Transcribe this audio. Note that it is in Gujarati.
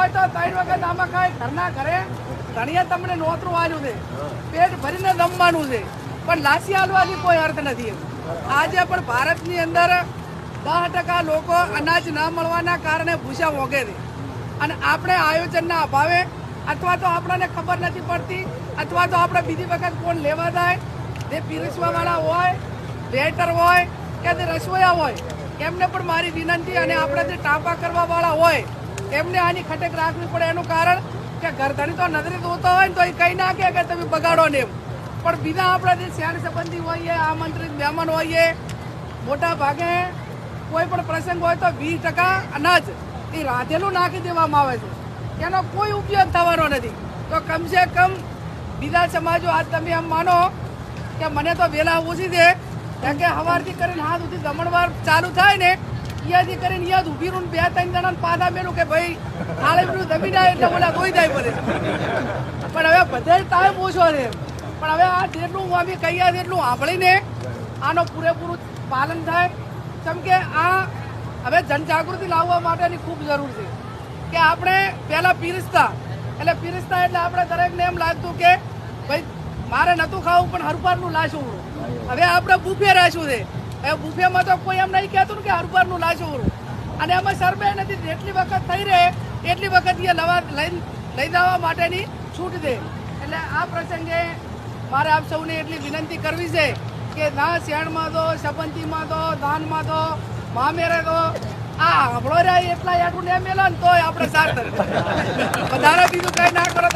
હોય તો 3 વખત આમાં કાંઈ ઘરના ઘરે ધણીએ તમને નોતરું આલ્યું છે, પેટ ભરીને જમવાનું છે, પણ લાસી આલવાની કોઈ અર્થ નથી. આજે પણ ભારતની અંદર 10% લોકો અનાજ ન મળવાના કારણે ભૂસા મોંઘે છે, અને આપણે આયોજનના અભાવે અથવા તો આપણને ખબર નથી પડતી અથવા તો આપણે બીજી વખત કોણ લેવા જાય, જે પીરસવાવાળા હોય, વેટર હોય કે જે રસોઈયા હોય, એમને પણ મારી વિનંતી, અને આપણે જે ટાંપા કરવાવાળા હોય એમને આની ખટેક રાખવી પડે. એનું કારણ કે ઘરધણી તો નજરે જોતો હોય ને તો એ કહી નાખે કે તમે બગાડો ને એમ, પણ બીજા આપણા જે શહેર સંબંધી હોઈએ, આમંત્રિત મહેમાન હોઈએ, મોટા ભાગે કોઈ પણ પ્રસંગ હોય તો 20% અનાજ એ રાંધેલું નાખી દેવામાં આવે છે, એનો કોઈ ઉપયોગ થવાનો નથી. તો કમસે કમ બીજા સમાજો આજ તમે એમ માનો કે મને તો વહેલા ઓછી છે, કારણ કે સવારથી કરીને હાથ સુધી જમણવાર ચાલુ થાય ને, અહીંયાથી કરીને યાદ ઊભી રૂન 2-3 જણાને પાછા મેલું કે ભાઈ ખાલે બધું જમી જાય એટલે બોલા ધોઈ જાય પડે. પણ હવે બધે ટાઈમ ઓછો છે, પણ હવે આ જેટલું અમે કહીએ એટલું સાંભળીને આનો પૂરેપૂરું પાલન થાય. કેમ કે આ હવે જનજાગૃતિ લાવવા માટેની ખૂબ જરૂર છે કે આપણે પહેલાં પીરસતા એટલે આપણે દરેકને એમ લાગતું કે ભાઈ મારે નહોતું ખાવું પણ હરપારનું લાશું. હવે આપણે બુફે રાખ્યું છે, હવે બુફેમાં તો કોઈ એમ નહીં કહેતું કે હરપારનું લાશું, અને એમાં સરબે નથી, જેટલી વખત થઈ રહે એટલી વખત એ લઈ જવા માટેની છૂટ છે. એટલે આ પ્રસંગે મારે આપ સૌને એટલી વિનંતી કરવી છે કે ના શેણમાં દો, સંબંધીમાં દો, દાનમાં દો, મામેરે દો, આ હમણો રહ્યા એટલા એટું ને મેલો ને તોય આપણે સાર વધારે બીજું કઈ ના કરો.